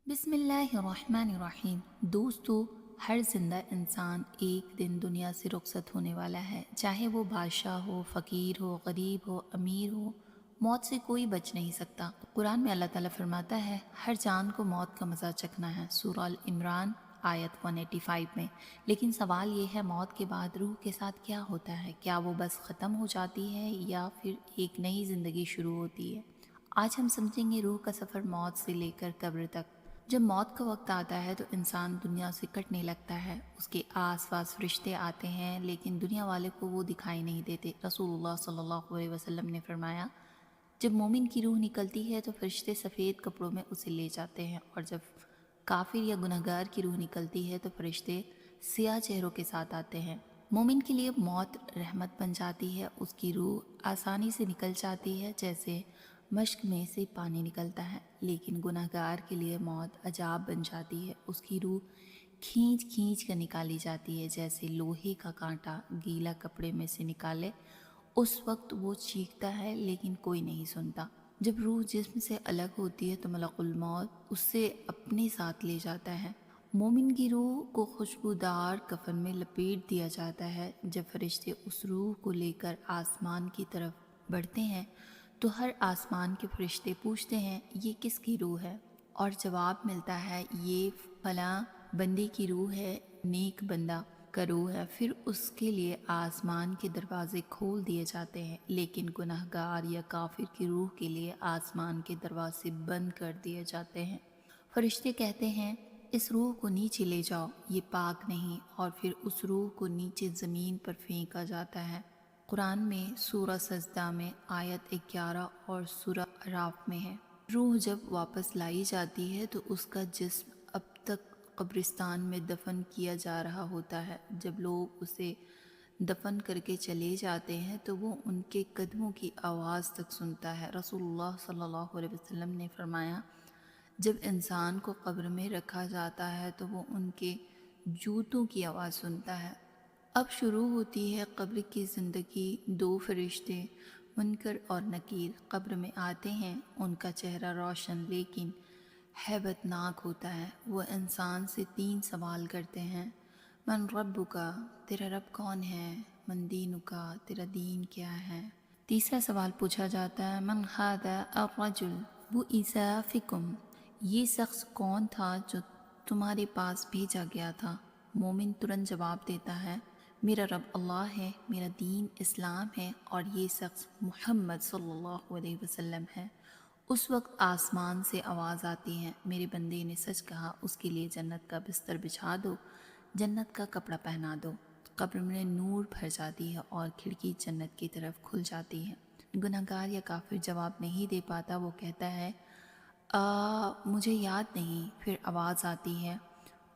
बिस्मिल्लाहिर्रहमानिर्रहीम। दोस्तों, हर जिंदा इंसान एक दिन दुनिया से रुखसत होने वाला है। चाहे वो बादशाह हो, फ़कीर हो, गरीब हो, अमीर हो, मौत से कोई बच नहीं सकता। कुरान में अल्लाह ताला फरमाता है, हर जान को मौत का मज़ा चखना है। सूरह अल इमरान आयत 185 में। लेकिन सवाल ये है, मौत के बाद रूह के साथ क्या होता है? क्या वो बस ख़त्म हो जाती है या फिर एक नई ज़िंदगी शुरू होती है? आज हम समझेंगे रूह का सफ़र मौत से लेकर कब्र तक। जब मौत का वक्त आता है तो इंसान दुनिया से कटने लगता है। उसके आस पास फरिश्ते आते हैं लेकिन दुनिया वाले को वो दिखाई नहीं देते। रसूलुल्लाह सल्लल्लाहु अलैहि वसल्लम ने फरमाया, जब मोमिन की रूह निकलती है तो फरिश्ते सफ़ेद कपड़ों में उसे ले जाते हैं, और जब काफिर या गुनहगार की रूह निकलती है तो फरिश्ते सियाह चेहरों के साथ आते हैं। मोमिन के लिए मौत रहमत बन जाती है। उसकी रूह आसानी से निकल जाती है जैसे मश्क में से पानी निकलता है। लेकिन गुनहगार के लिए मौत अजाब बन जाती है। उसकी रूह खींच खींच कर निकाली जाती है जैसे लोहे का कांटा गीला कपड़े में से निकाले। उस वक्त वो चीखता है लेकिन कोई नहीं सुनता। जब रूह जिस्म से अलग होती है तो मलकुल मौत उससे अपने साथ ले जाता है। मोमिन की रूह को खुशबूदार कफन में लपेट दिया जाता है। जब फरिश्ते उस रूह को लेकर आसमान की तरफ बढ़ते हैं तो हर आसमान के फरिश्ते पूछते हैं, ये किसकी रूह है? और जवाब मिलता है, ये फलां बंदे की रूह है, नेक बंदा का रूह है। फिर उसके लिए आसमान के दरवाजे खोल दिए जाते हैं। लेकिन गुनहगार या काफिर की रूह के लिए आसमान के दरवाजे बंद कर दिए जाते हैं। फरिश्ते कहते हैं, इस रूह को नीचे ले जाओ, ये पाक नहीं। और फिर उस रूह को नीचे ज़मीन पर फेंका जाता है। कुरान में सूरह सजदा में आयत 11 और सूरह अराफ में है। रूह जब वापस लाई जाती है तो उसका जिस्म अब तक कब्रिस्तान में दफन किया जा रहा होता है। जब लोग उसे दफन करके चले जाते हैं तो वो उनके कदमों की आवाज़ तक सुनता है। रसूलुल्लाह सल्लल्लाहु अलैहि वसल्लम ने फरमाया, जब इंसान को कब्र में रखा जाता है तो वो उनके जूतों की आवाज़ सुनता है। अब शुरू होती है कब्र की ज़िंदगी। दो फरिश्ते मुनकर और नकीर कब्र में आते हैं। उनका चेहरा रोशन लेकिन हैबतनाक होता है। वो इंसान से 3 सवाल करते हैं, मन रब्बुका, तेरा रब कौन है? मन दीनुका, तेरा दीन क्या है? तीसरा सवाल पूछा जाता है, मन हादा अर्रजुल बुइसा फिकुम, ये शख्स कौन था जो तुम्हारे पास भेजा गया था? मोमिन तुरंत जवाब देता है, मेरा रब अल्लाह है, मेरा दीन इस्लाम है और ये शख्स मुहम्मद सल्लल्लाहु अलैहि वसल्लम है। उस वक्त आसमान से आवाज़ आती है, मेरे बंदे ने सच कहा, उसके लिए जन्नत का बिस्तर बिछा दो, जन्नत का कपड़ा पहना दो। कब्र में नूर भर जाती है और खिड़की जन्नत की तरफ खुल जाती है। गुनहगार या काफिर जवाब नहीं दे पाता। वो कहता है, मुझे याद नहीं। फिर आवाज़ आती है,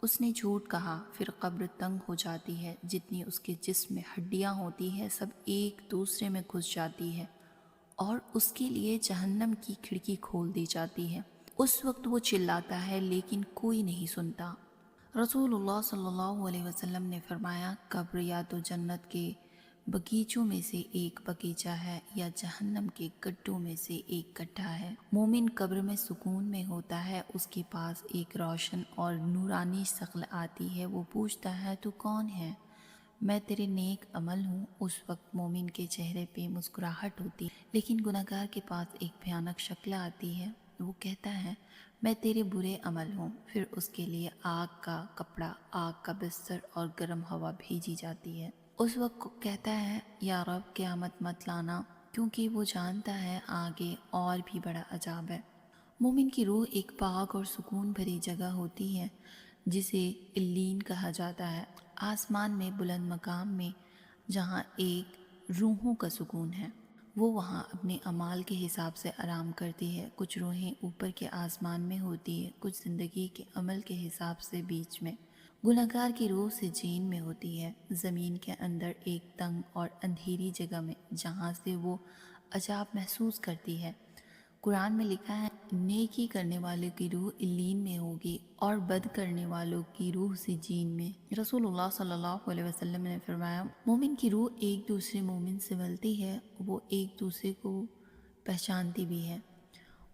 उसने झूठ कहा। फिर कब्र तंग हो जाती है। जितनी उसके जिस्म में हड्डियाँ होती हैं सब एक दूसरे में घुस जाती है और उसके लिए जहन्नम की खिड़की खोल दी जाती है। उस वक्त वो चिल्लाता है लेकिन कोई नहीं सुनता। रसूलुल्लाह सल्लल्लाहु अलैहि वसल्लम ने फरमाया, कब्र या तो जन्नत के बगीचों में से एक बगीचा है या जहन्नम के गड्ढों में से एक गड्ढा है। मोमिन कब्र में सुकून में होता है। उसके पास एक रोशन और नूरानी शक्ल आती है। वो पूछता है, तू कौन है? मैं तेरे नेक अमल हूँ। उस वक्त मोमिन के चेहरे पे मुस्कुराहट होती है। लेकिन गुनहगार के पास एक भयानक शक्ल आती है। वो कहता है, मैं तेरे बुरे अमल हूँ। फिर उसके लिए आग का कपड़ा, आग का बिस्तर और गर्म हवा भेजी जाती है। उस वक्त कहता है, या रब क़यामत मत लाना, क्योंकि वो जानता है आगे और भी बड़ा अजाब है। मोमिन की रूह एक पाक और सुकून भरी जगह होती है जिसे इल्लीन कहा जाता है। आसमान में बुलंद मकाम में जहाँ एक रूहों का सुकून है, वो वहाँ अपने अमाल के हिसाब से आराम करती है। कुछ रूहें ऊपर के आसमान में होती है, कुछ ज़िंदगी के अमल के हिसाब से बीच में। गुनहगार की रूह से जीन में होती है, ज़मीन के अंदर एक तंग और अंधेरी जगह में, जहाँ से वो अजाब महसूस करती है। कुरान में लिखा है, नेकी करने वालों की रूह इल्लीन में होगी और बद करने वालों की रूह से जीन में। रसूलुल्लाह सल्लल्लाहु अलैहि वसल्लम ने फरमाया, मोमिन की रूह एक दूसरे मोमिन से मिलती है, वो एक दूसरे को पहचानती भी है।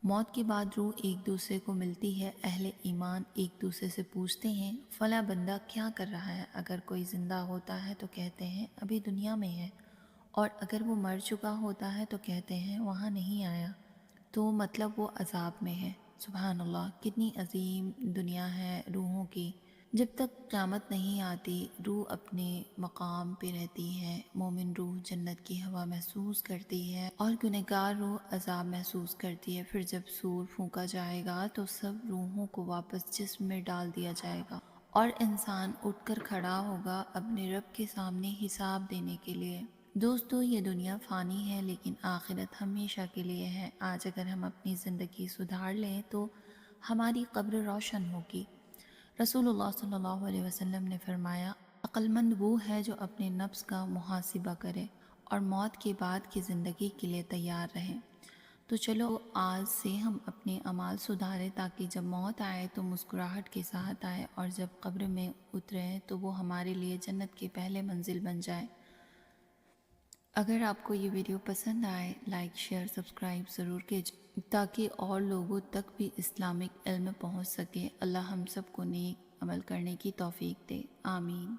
موت کے بعد روح ایک دوسرے کو ملتی ہے۔ اہل ایمان ایک دوسرے سے پوچھتے ہیں فلاں بندہ کیا کر رہا ہے؟ اگر کوئی زندہ ہوتا ہے تو کہتے ہیں ابھی دنیا میں ہے، اور اگر وہ مر چکا ہوتا ہے تو کہتے ہیں وہاں نہیں آیا، تو مطلب وہ عذاب میں ہے۔ سبحان اللہ، کتنی عظیم دنیا ہے روحوں کی۔ جب تک قیامت نہیں آتی روح اپنے مقام پہ رہتی ہے۔ مومن روح جنت کی ہوا محسوس کرتی ہے اور گنہگار روح عذاب محسوس کرتی ہے۔ پھر جب سور پھونکا جائے گا تو سب روحوں کو واپس جسم میں ڈال دیا جائے گا اور انسان اٹھ کر کھڑا ہوگا اپنے رب کے سامنے حساب دینے کے لیے۔ دوستو، یہ دنیا فانی ہے لیکن آخرت ہمیشہ کے لیے ہے۔ آج اگر ہم اپنی زندگی سدھار لیں تو ہماری قبر روشن ہوگی۔ رسول اللہ صلی اللہ علیہ وسلم نے فرمایا، عقل مند وہ ہے جو اپنے نفس کا محاسبہ کرے اور موت کے بعد کی زندگی کے لیے تیار رہے۔ تو چلو آج سے ہم اپنے اعمال سدھاریں تاکہ جب موت آئے تو مسکراہٹ کے ساتھ آئے، اور جب قبر میں اتریں تو وہ ہمارے لیے جنت کے پہلے منزل بن جائے۔ اگر آپ کو یہ ویڈیو پسند آئے، لائک، شیئر، سبسکرائب ضرور کیجئے تاکہ اور لوگوں تک بھی اسلامک علم پہنچ سکے۔ اللہ ہم سب کو نیک عمل کرنے کی توفیق دے، آمین۔